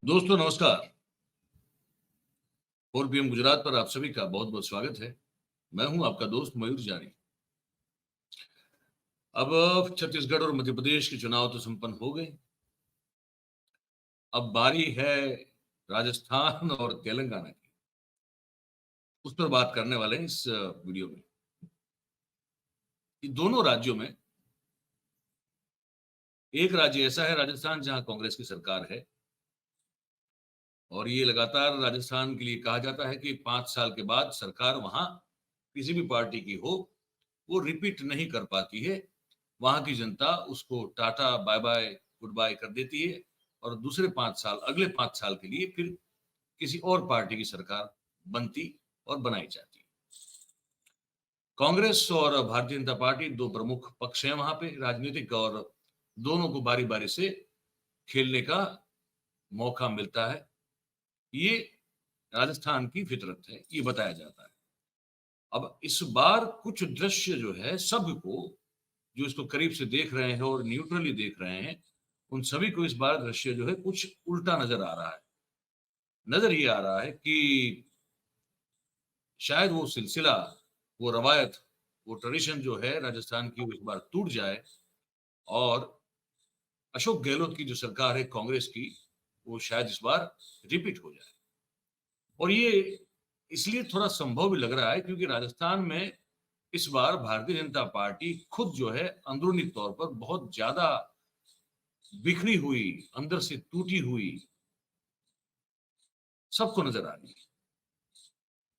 दोस्तों नमस्कार। 4 PM गुजरात पर आप सभी का बहुत बहुत स्वागत है। मैं हूं आपका दोस्त मयूर जानी। अब छत्तीसगढ़ और मध्य प्रदेश के चुनाव तो संपन्न हो गए। अब बारी है राजस्थान और तेलंगाना की। उस पर बात करने वाले हैं इस वीडियो में। दोनों राज्यों में एक राज्य ऐसा है राजस्थान जहां कांग्रेस की सरकार है और ये लगातार राजस्थान के लिए कहा जाता है कि 5 साल के बाद सरकार वहां किसी भी पार्टी की हो वो रिपीट नहीं कर पाती है। वहां की जनता उसको टाटा बाय बाय गुड बाय कर देती है और दूसरे 5 साल अगले 5 साल के लिए फिर किसी और पार्टी की सरकार बनती और बनाई जाती। कांग्रेस और भारतीय जनता पार्टी दो प्रमुख पक्ष हैं वहां पे राजनीतिक, और दोनों को बारी बारी से खेलने का मौका मिलता है। ये राजस्थान की फितरत है, ये बताया जाता है। अब इस बार कुछ दृश्य जो है सबको, जो इसको करीब से देख रहे हैं और न्यूट्रली देख रहे हैं, उन सभी को इस बार दृश्य जो है कुछ उल्टा नजर आ रहा है। नजर ये आ रहा है कि शायद वो सिलसिला, वो रवायत, वो ट्रेडिशन जो है राजस्थान की, वो इस बार टूट जाए और अशोक गहलोत की जो सरकार है कांग्रेस की, वो शायद इस बार रिपीट हो जाए। और ये इसलिए थोड़ा संभव भी लग रहा है क्योंकि राजस्थान में इस बार भारतीय जनता पार्टी खुद जो है अंदरूनी तौर पर बहुत ज्यादा बिखरी हुई, अंदर से टूटी हुई सबको नजर आ रही है।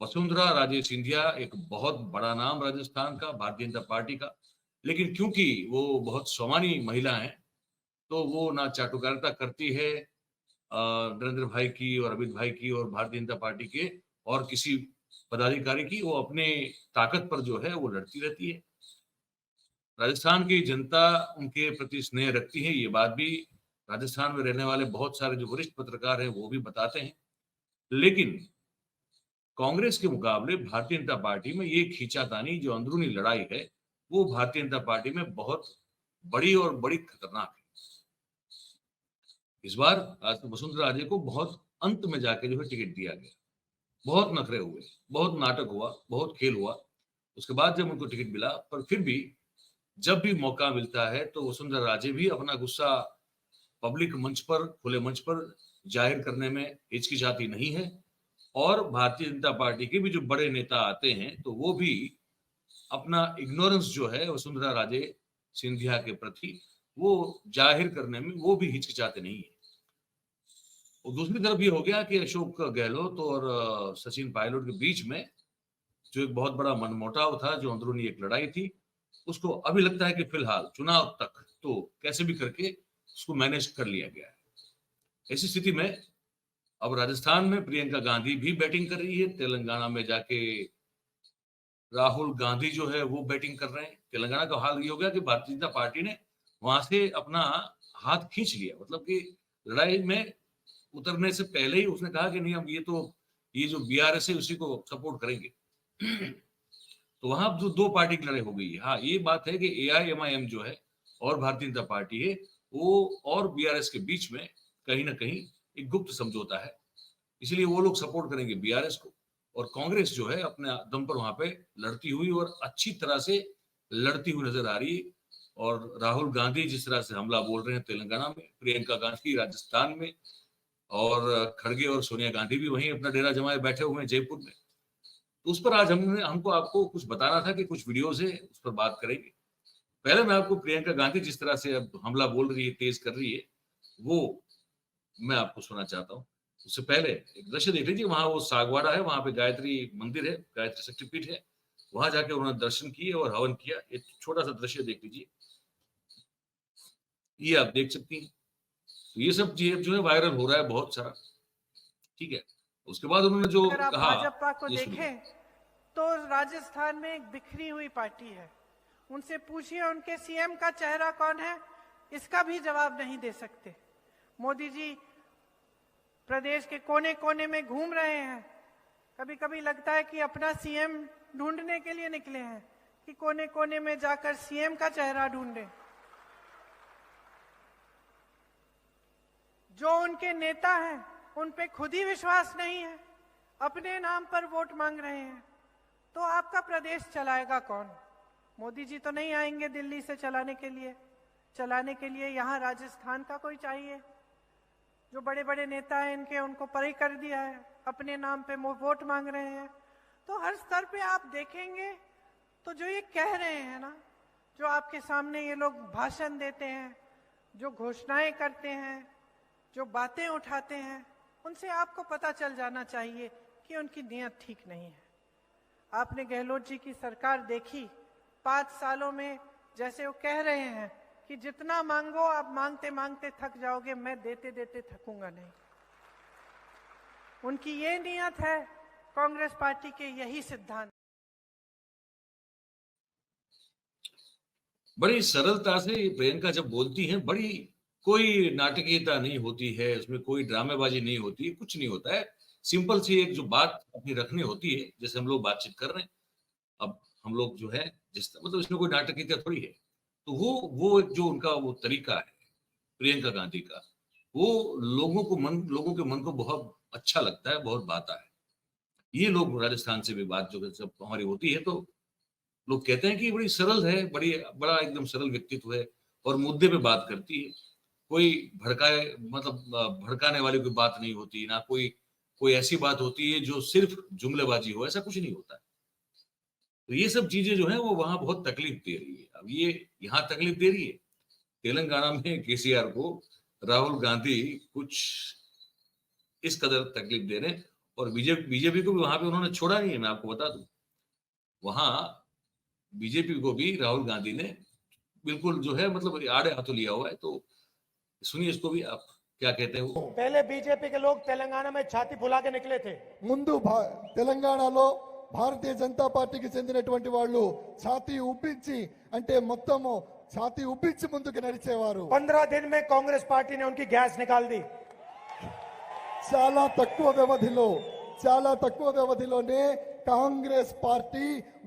वसुंधरा राजे सिंधिया एक बहुत बड़ा नाम राजस्थान का, भारतीय जनता पार्टी का, लेकिन क्योंकि वो बहुत स्वाभिमानी महिला है तो वो ना चाटुकारिता करती है नरेंद्र भाई की और अमित भाई की और भारतीय जनता पार्टी के और किसी पदाधिकारी की। वो अपने ताकत पर जो है वो लड़ती रहती है। राजस्थान की जनता उनके प्रति स्नेह रखती है, ये बात भी राजस्थान में रहने वाले बहुत सारे जो वरिष्ठ पत्रकार हैं वो भी बताते हैं। लेकिन कांग्रेस के मुकाबले भारतीय जनता पार्टी में ये खींचातानी, जो अंदरूनी लड़ाई है, वो भारतीय जनता पार्टी में बहुत बड़ी और बड़ी खतरनाक है। इस बार आज तो वसुंधरा राजे को बहुत अंत में जाके जो है टिकट दिया गया। बहुत नखरे हुए, बहुत नाटक हुआ, बहुत खेल हुआ। उसके बाद जब उनको टिकट मिला, पर फिर भी जब भी मौका मिलता है तो वसुंधरा राजे भी अपना गुस्सा पब्लिक मंच पर, खुले मंच पर जाहिर करने में हिचकिचाती नहीं है। और भारतीय जनता पार्टी के भी जो बड़े नेता आते हैं तो वो भी अपना इग्नोरेंस जो है वसुंधरा राजे सिंधिया के प्रति वो जाहिर करने में वो भी हिचकिचाते नहीं है। और दूसरी तरफ ये हो गया कि अशोक गहलोत और सचिन पायलट के बीच में जो एक बहुत बड़ा मनमुटाव था, जो अंदरूनी एक लड़ाई थी, उसको अभी लगता है कि फिलहाल चुनाव तक तो कैसे भी करके उसको मैनेज कर लिया गया है। ऐसी स्थिति में अब राजस्थान में प्रियंका गांधी भी बैटिंग कर रही है, तेलंगाना में जाके राहुल गांधी जो है वो बैटिंग कर रहे हैं। तेलंगाना का हाल ये हो गया कि भारतीय जनता पार्टी ने वहां से अपना हाथ खींच लिया, मतलब कि लड़ाई में उतरने से पहले ही उसने कहा कि नहीं, हम ये जो बीआरएस है उसी को सपोर्ट करेंगे। तो वहां जो दो पार्टी की लड़ाई हो गई है। हाँ, ये बात है कि एआईएमआईएम जो है और भारतीय जनता पार्टी है, वो और बीआरएस के बीच में कहीं ना कहीं एक गुप्त समझौता है, इसलिए वो लोग सपोर्ट करेंगे बीआरएस को। और कांग्रेस जो है अपने दम पर वहां पे लड़ती हुई और अच्छी तरह से लड़ती हुई नजर आ रही है। और राहुल गांधी जिस तरह से हमला बोल रहे हैं तेलंगाना में, प्रियंका गांधी राजस्थान में, और खड़गे और सोनिया गांधी भी वहीं अपना डेरा जमाए बैठे हुए हैं जयपुर में। तो उस पर आज हमको आपको कुछ बताना था कि कुछ वीडियोज है, उस पर बात करेंगे। पहले मैं आपको प्रियंका गांधी जिस तरह से अब हमला बोल रही है, तेज कर रही है, वो मैं आपको सुना चाहता हूँ। उससे पहले एक दृश्य देख लीजिए। वहां वो सागवाड़ा है, वहां पे गायत्री मंदिर है, गायत्री शक्तिपीठ है, वहां जाके उन्होंने दर्शन किए और हवन किया। एक छोटा सा दृश्य देख लीजिए, ये आप देख सकती हैं। तो ये सब चीज जो है वायरल हो रहा है बहुत सारा, ठीक है। उसके बाद उन्होंने जो अगर आप कहा, भाजपा को ये सुनिए। देखें तो राजस्थान में एक बिखरी हुई पार्टी है। उनसे पूछिए उनके सीएम का चेहरा कौन है, इसका भी जवाब नहीं दे सकते। मोदी जी प्रदेश के कोने कोने में घूम रहे हैं। कभी कभी लगता है कि अपना सीएम ढूंढने के लिए निकले हैं, कि कोने कोने में जाकर सीएम का चेहरा ढूंढें। जो उनके नेता हैं उन पे खुद ही विश्वास नहीं है, अपने नाम पर वोट मांग रहे हैं, तो आपका प्रदेश चलाएगा कौन? मोदी जी तो नहीं आएंगे दिल्ली से चलाने के लिए यहाँ राजस्थान का कोई चाहिए। जो बड़े बड़े नेता हैं इनके, उनको परे कर दिया है, अपने नाम पे वोट मांग रहे हैं। तो हर स्तर पे आप देखेंगे तो जो ये कह रहे हैं ना, जो आपके सामने ये लोग भाषण देते हैं, जो घोषणाएं करते हैं, जो बातें उठाते हैं, उनसे आपको पता चल जाना चाहिए कि उनकी नीयत ठीक नहीं है। आपने गहलोत जी की सरकार देखी, 5 सालों में जैसे वो कह रहे हैं कि जितना मांगो आप मांगते मांगते थक जाओगे, मैं देते देते थकूंगा नहीं। उनकी ये नीयत है, कांग्रेस पार्टी के यही सिद्धांत। बड़ी सरलता से प्रियंका जब बोलती हैं, बड़ी कोई नाटकीयता नहीं होती है, उसमें कोई ड्रामेबाजी नहीं होती, कुछ नहीं होता है। सिंपल सी एक जो बात अपनी रखनी होती है, जैसे हम लोग बातचीत कर रहे हैं, अब हम लोग जो है जिस मतलब इसमें कोई नाटकीयता थोड़ी है। तो वो एक जो उनका वो तरीका है प्रियंका गांधी का, वो लोगों के मन को बहुत अच्छा लगता है, बहुत भाता है। ये लोग राजस्थान से भी बात जो जब हमारी होती है तो लोग कहते हैं कि बड़ी सरल है, बड़ा एकदम सरल व्यक्तित्व है और मुद्दे पे बात करती है। कोई भड़काने वाली कोई बात नहीं होती, ना कोई ऐसी बात होती है जो सिर्फ जुमलेबाजी हो, ऐसा कुछ नहीं होता है। तो ये सब चीजें जो है वो वहां बहुत तकलीफ दे रही है। अब ये यहाँ तकलीफ दे रही है, तेलंगाना में केसीआर को राहुल गांधी कुछ इस कदर तकलीफ दे रहे हैं और बीजेपी को भी वहां पे उन्होंने छोड़ा नहीं है। मैं आपको बता दूं, वहां बीजेपी को भी राहुल गांधी ने बिल्कुल जो है मतलब आड़े हाथों लिया हुआ है। तो सुनिए इसको भी, आप क्या कहते हैं। वो पहले बीजेपी के लोग तेलंगाना में छाती फुला के निकले थे। ముందు తెలంగాణలో భారతీయ జనతా పార్టీకి చెందినటువంటి వాళ్ళు ఛాతీ ఉబ్బించి అంటే మొత్తము ఛాతీ ఉబ్బించి ముందుకు నడిచేవారు। 15 दिन में कांग्रेस पार्टी ने उनकी गैस निकाल दी। చాలా తక్కువ వ్యవధిలోనే కాంగ్రెస్ పార్టీ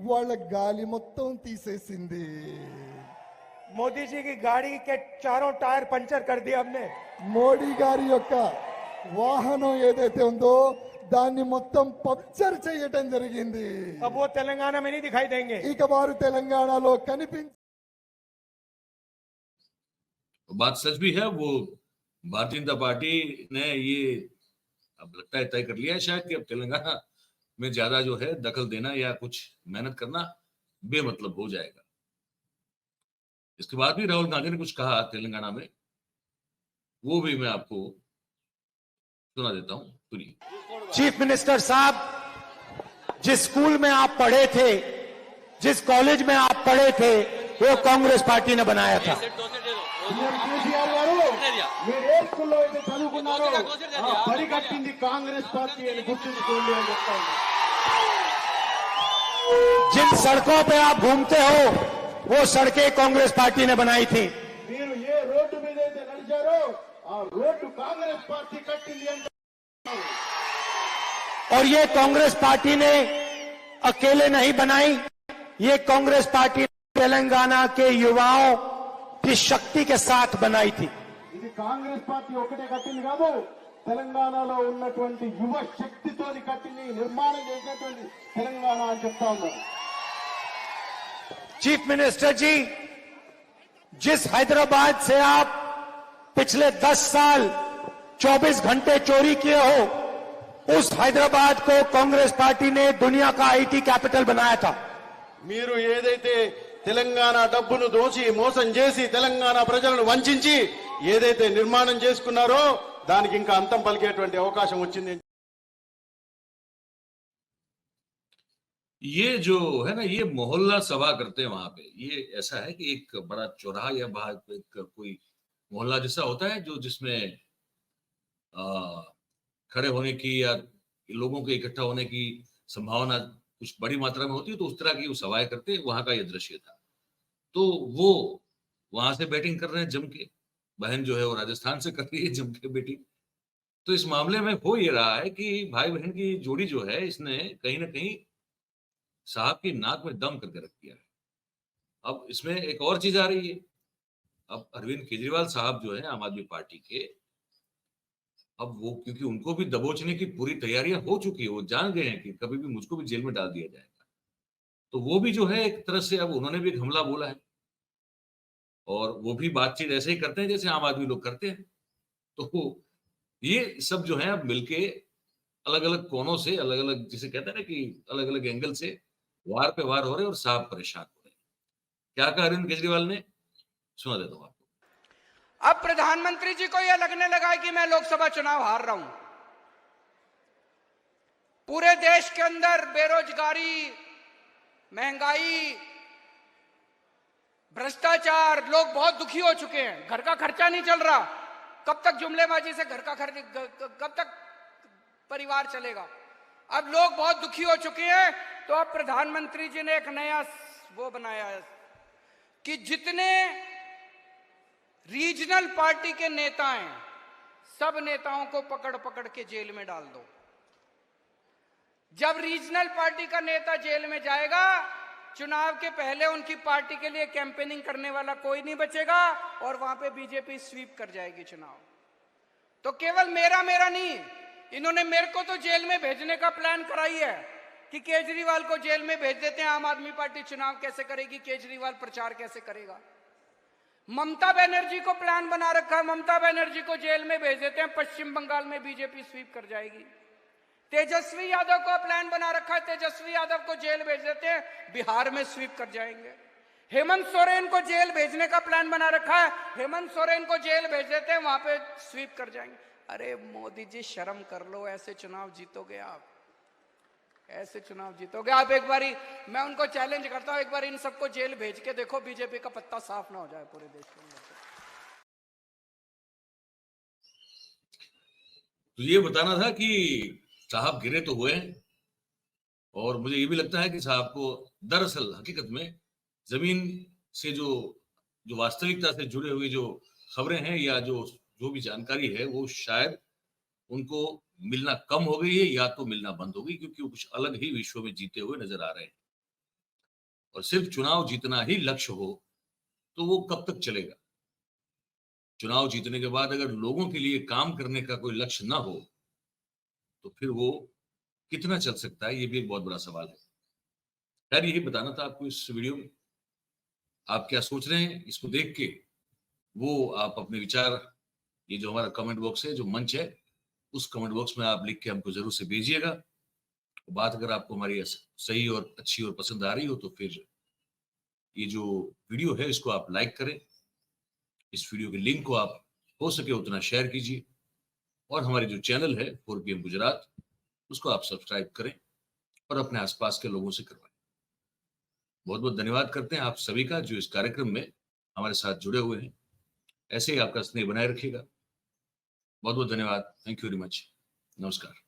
వాళ్ళ గాలి మొత్తం తీసేసింది। मोदी जी की गाड़ी के चारों टायर पंचर कर दिए हमने। మోడీ గారి యొక్క వాహనం ఏదైతే ఉందో దాన్ని మొత్తం పంక్చర్ చేయటం జరిగింది। अब वो तेलंगाना में नहीं दिखाई देंगे। ఇక వారు తెలంగాణలో కనిపించ बात सच भी है। वो भारतीय जनता पार्टी ने ये अब लगता है तय कर लिया है शायद कि अब तेलंगाना में ज्यादा जो है दखल देना या कुछ मेहनत करना बेमतलब हो जाएगा। इसके बाद भी राहुल गांधी ने कुछ कहा तेलंगाना में, वो भी मैं आपको सुना देता हूं, सुनिए। चीफ मिनिस्टर साहब, जिस स्कूल में आप पढ़े थे, जिस कॉलेज में आप पढ़े थे, वो कांग्रेस पार्टी ने बनाया था। కేసీఆర్ గారు మీరు ఏ స్కూల్లో అయితే చదువుకున్నారో ఆ బడి కట్టింది కాంగ్రెస్ పార్టీ అని గుర్తుంచుకోండి అని చెప్తాను। जिन सड़कों पे आप घूमते हो वो सड़कें कांग्रेस पार्टी ने बनाई थी। మీరు ఏ రోడ్డు మీద అయితే నడిచారో ఆ రోడ్డు కాంగ్రెస్ పార్టీ కట్టింది అని और ये कांग्रेस पार्टी ने अकेले नहीं बनाई, ये कांग्रेस पार्टी तेलंगाना के युवाओं की शक्ति के साथ बनाई थी। ఇది కాంగ్రెస్ పార్టీ ఒకటే కట్టింది కాదు, తెలంగాణలో ఉన్నటువంటి యువ శక్తితోని కట్టింది, నిర్మాణం చేసినటువంటి తెలంగాణ అని చెప్తా ఉన్నారు। चीफ मिनिस्टर जी, जिस हैदराबाद से आप पिछले 10 साल 24 घंटे चोरी किए हो, उस हैदराबाद को कांग्रेस पार्टी ने दुनिया का आईटी कैपिटल बनाया था। మీరు ఏదైతే తెలంగాణ డబ్బును దోచి మోసం చేసి తెలంగాణ ప్రజలను వంచించి ఏదైతే నిర్మాణం చేసుకున్నారో దానికి ఇంకా అంతం పలికేటువంటి అవకాశం వచ్చింది। ये जो है ना, ये मोहल्ला सभा करते हैं वहां पे। ये ऐसा है कि एक बड़ा चौराहा या बाहर एक कोई मोहल्ला जैसा होता है जो जिसमें खड़े होने की या लोगों के इकट्ठा होने की संभावना कुछ बड़ी मात्रा में होती है, तो उस तरह की वो सभाएं करते हैं। वहां का ये दृश्य था। तो वो वहां से बैटिंग कर रहे हैं जम के, बहन जो है वो राजस्थान से कर रही है जम के बैटिंग। तो इस मामले में हो ये रहा है कि भाई बहन की जोड़ी जो है, इसने कहीं ना कहीं साहब की नाक में दम करके रख दिया है। अब इसमें एक और चीज आ रही है। अब अरविंद केजरीवाल साहब जो है आम आदमी पार्टी के, अब वो क्योंकि उनको भी दबोचने की पूरी तैयारियां हो चुकी है, वो जान गए हैं कि कभी भी मुझको भी जेल में डाल दिया जाएगा। तो वो भी जो है एक तरह से अब उन्होंने भी एक हमला बोला है और वो भी बातचीत ऐसे ही करते हैं जैसे आम आदमी लोग करते हैं। तो ये सब जो है अब मिलके अलग-अलग कोनों से अलग-अलग जिसे कहते हैं ना कि अलग-अलग एंगल से वार पे वार हो रहे हैं और साहब परेशान हो रहे हैं। क्या कहा अरविंद केजरीवाल ने? सुना देता हूँ आपको। अब प्रधानमंत्री जी को यह लगने लगा है कि मैं लोकसभा चुनाव हार रहा हूं। पूरे देश के अंदर बेरोजगारी, महंगाई, भ्रष्टाचार, लोग बहुत दुखी हो चुके हैं। घर का खर्चा नहीं चल रहा। कब तक जुमलेबाजी से घर का खर्च, कब तक परिवार चलेगा? अब लोग बहुत दुखी हो चुके हैं। तो अब प्रधानमंत्री जी ने एक नया वो बनाया है कि जितने रीजनल पार्टी के नेता हैं, सब नेताओं को पकड़ पकड़ के जेल में डाल दो। जब रीजनल पार्टी का नेता जेल में जाएगा, चुनाव के पहले उनकी पार्टी के लिए कैंपेनिंग करने वाला कोई नहीं बचेगा और वहां पे बीजेपी स्वीप कर जाएगी चुनाव। तो केवल मेरा नहीं, इन्होंने मेरे को तो जेल में भेजने का प्लान कराई है कि केजरीवाल को जेल में भेज देते हैं। आम आदमी पार्टी चुनाव कैसे करेगी, केजरीवाल प्रचार कैसे करेगा? ममता बनर्जी को प्लान बना रखा है, ममता बनर्जी को जेल में भेज देते हैं, पश्चिम बंगाल में बीजेपी स्वीप कर जाएगी। तेजस्वी यादव को प्लान बना रखा है, तेजस्वी यादव को जेल भेज देते हैं, बिहार में स्वीप कर जाएंगे। हेमंत सोरेन को जेल भेजने का प्लान बना रखा है, हेमंत सोरेन को जेल भेज देते हैं, वहां पे स्वीप कर जाएंगे। अरे मोदी जी शर्म कर लो, ऐसे चुनाव जीतोगे आप? ऐसे चुनाव जीतोगे आप? एक बारी मैं उनको चैलेंज करता हूं, एक बार इन सबको जेल भेज के देखो, बीजेपी का पत्ता साफ ना हो जाए पूरे देश के अंदर। तो ये बताना था कि साहब गिरे तो हुए हैं और मुझे ये भी लगता है कि साहब को दरअसल हकीकत में जमीन से जो जो वास्तविकता से जुड़े हुए जो खबरें हैं या जो भी जानकारी है वो शायद उनको मिलना कम हो गई है या तो मिलना बंद हो गई, क्योंकि वो कुछ अलग ही विश्व में जीते हुए नजर आ रहे हैं। और सिर्फ चुनाव जीतना ही लक्ष्य हो तो वो कब तक चलेगा? चुनाव जीतने के बाद अगर लोगों के लिए काम करने का कोई लक्ष्य ना हो तो फिर वो कितना चल सकता है, ये भी एक बहुत बड़ा सवाल है। खैर यही बताना था आपको इस वीडियो में। आप क्या सोच रहे हैं इसको देख के, वो आप अपने विचार, ये जो हमारा कमेंट बॉक्स है, जो मंच है, उस कमेंट बॉक्स में आप लिख के हमको जरूर से भेजिएगा। बात अगर आपको हमारी सही और अच्छी और पसंद आ रही हो तो फिर ये जो वीडियो है इसको आप लाइक करें, इस वीडियो के लिंक को आप हो सके उतना शेयर कीजिए और हमारी जो चैनल है 4PM गुजरात, उसको आप सब्सक्राइब करें और अपने आसपास के लोगों से करवाएं। बहुत बहुत धन्यवाद करते हैं आप सभी का जो इस कार्यक्रम में हमारे साथ जुड़े हुए हैं। ऐसे ही आपका स्नेह बनाए रखिएगा। बहुत बहुत धन्यवाद। Thank you very much. नमस्कार।